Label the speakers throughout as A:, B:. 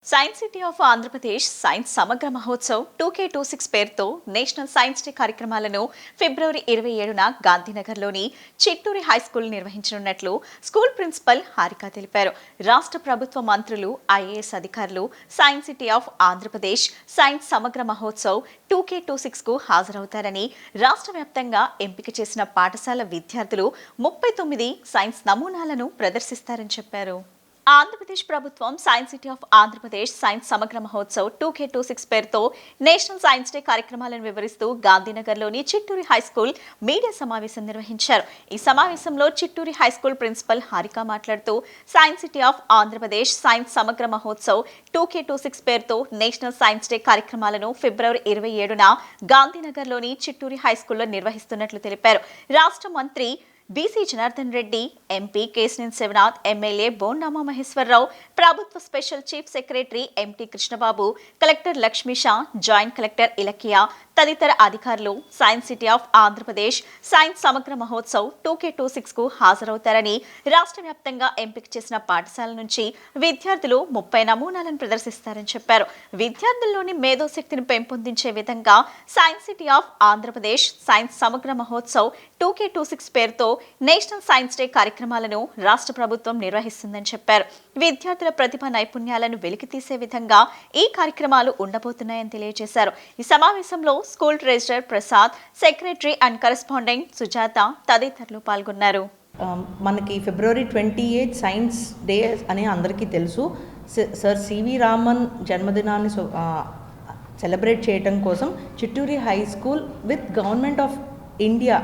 A: Science city of Andhra Pradesh science సమగ్ర Mahotsav 2K26 పేరుతో national science day కార్యక్రమాలను ఫిబ్రవరి 27న గాంధీనగర్లోని చిట్టూరి హైస్కూల్ నిర్వహించనున్నట్లు స్కూల్ ప్రిన్సిపల్ హారిక తెలిపారు. రాష్ట్ర ప్రభుత్వ మంత్రులు, ఐఏఎస్ అధికారులు science city of Andhra Pradesh science సమగ్ర మహోత్సవ్ 2K26కు హాజరవుతారని, రాష్ట్ర వ్యాప్తంగా ఎంపిక చేసిన పాఠశాల విద్యార్థులు 39 సైన్స్ నమూనాలను ప్రదర్శిస్తారని చెప్పారు. ఆంధ్రప్రదేశ్ ప్రభుత్వం science city of Andhra Pradesh science సమగ్ర మహోత్సవ్ 2K26 పేరుతో నేషనల్ సైన్స్ డే కార్యక్రమాలను వివరిస్తూ గాంధీనగర్లోని చిట్టూరి హైస్కూల్ మీడియా సమావేశం నిర్వహించారు. ఈ సమావేశంలో చిట్టూరి హైస్కూల్ ప్రిన్సిపల్ హారిక మాట్లాడుతూ science city of Andhra Pradesh science సమగ్ర మహోత్సవ్ 2K26 పేరుతో నేషనల్ సైన్స్ డే కార్యక్రమాలను ఫిబ్రవరి 27న గాంధీనగర్లోని చిట్టూరి హైస్కూల్లో నిర్వహిస్తున్నట్లు తెలిపారు. రాష్ట్ర మంత్రి BC Janardhan Reddy, MP Kesineni Sivanath, MLA Bondama Maheshwararao, ప్రభుత్వ special chief secretary MT Krishnababu, collector Lakshmisha, joint collector Ilakkiya తదితర అధికారులు science city of Andhra Pradesh science సమగ్ర మహోత్సవ్ 2K26కు హాజరవుతారని, రాష్ట్ర వ్యాప్తంగా ఎంపిక చేసిన పాఠశాల నుంచి విద్యార్థులు 30 నమూనాలను ప్రదర్శిస్తారని చెప్పారు. విద్యార్థుల్లోని మేధోశక్తిని పెంపొందించే విధంగా science city of Andhra Pradesh science సమగ్ర మహోత్సవ్ 2K26 పేరుతో నేషనల్ సైన్స్ డే కార్యక్రమాలను రాష్ట్ర ప్రభుత్వం నిర్వహిస్తుందని చెప్పారు. విద్యార్థుల ప్రతిభ నైపుణ్యాలను వెలికితీసే విధంగా ఈ కార్యక్రమాలు ఉండబోతున్నాయని తెలియజేశారు. ఈ సమావేశంలో school treasurer Prasad, secretary and correspondent Sujatha తదితరులు పాల్గొన్నారు.
B: మనకి ఫిబ్రవరి 28 సైన్స్ డే అని అందరికీ తెలుసు. సర్ సివి రామన్ జన్మదినాన్ని సెలబ్రేట్ చేయడం కోసం Chitturi high school with government of India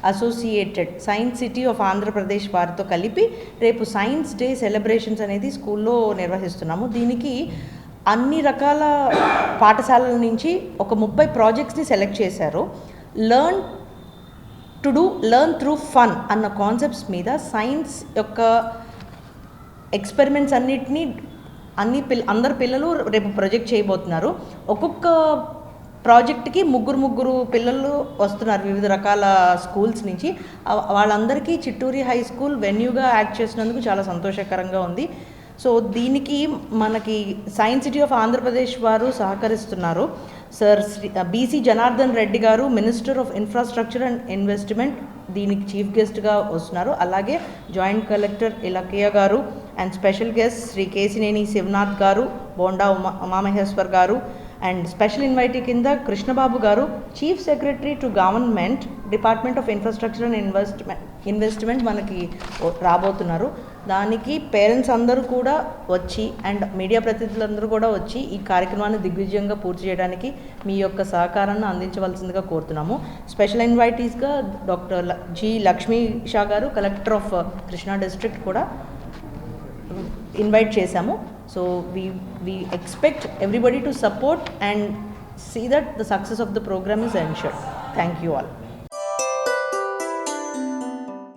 B: associated science city of Andhra Pradesh వారితో కలిపి రేపు సైన్స్ డే సెలబ్రేషన్స్ అనేది స్కూల్లో నిర్వహిస్తున్నాము. దీనికి అన్ని రకాల పాఠశాలల నుంచి ఒక 30 ప్రాజెక్ట్స్ని సెలెక్ట్ చేశారు. లర్న్ త్రూ ఫన్ అన్న కాన్సెప్ట్స్ మీద సైన్స్ యొక్క ఎక్స్పెరిమెంట్స్ అన్నిటినీ అందరు పిల్లలు రేపు ప్రొజెక్ట్ చేయబోతున్నారు. ఒక్కొక్క ప్రాజెక్ట్కి ముగ్గురు పిల్లలు వస్తున్నారు వివిధ రకాల స్కూల్స్ నుంచి. వాళ్ళందరికీ చిట్టూరి హై స్కూల్ వెన్యూగా యాక్ట్ చేసినందుకు చాలా సంతోషకరంగా ఉంది. సో దీనికి మనకి సైన్స్ సిటీ ఆఫ్ ఆంధ్రప్రదేశ్ వారు సహకరిస్తున్నారు. సర్ బీసీ జనార్దన్ రెడ్డి గారు, minister of infrastructure and investment, దీనికి చీఫ్ గెస్ట్గా వస్తున్నారు. అలాగే జాయింట్ కలెక్టర్ ఇలకియా గారు and special guest Shri Kesineni Sivanath గారు, బోండా ఉమామహేశ్వర్ గారు అండ్ స్పెషల్ ఇన్వైటీ కింద కృష్ణబాబు గారు, chief secretary to government department of infrastructure and investment మనకి రాబోతున్నారు. దానికి పేరెంట్స్ అందరూ కూడా వచ్చి అండ్ మీడియా ప్రతినిధులందరూ కూడా వచ్చి ఈ కార్యక్రమాన్ని దిగ్విజయంగా పూర్తి చేయడానికి మీ యొక్క సహకారాన్ని అందించవలసిందిగా కోరుతున్నాము. స్పెషల్ ఇన్వైటీస్గా డాక్టర్ జి లక్ష్మీ షా గారు, కలెక్టర్ ఆఫ్ కృష్ణా డిస్ట్రిక్ట్ కూడా ఇన్వైట్ చేశాము. So we expect everybody to support and see that the success of the program is ensured. Thank you all.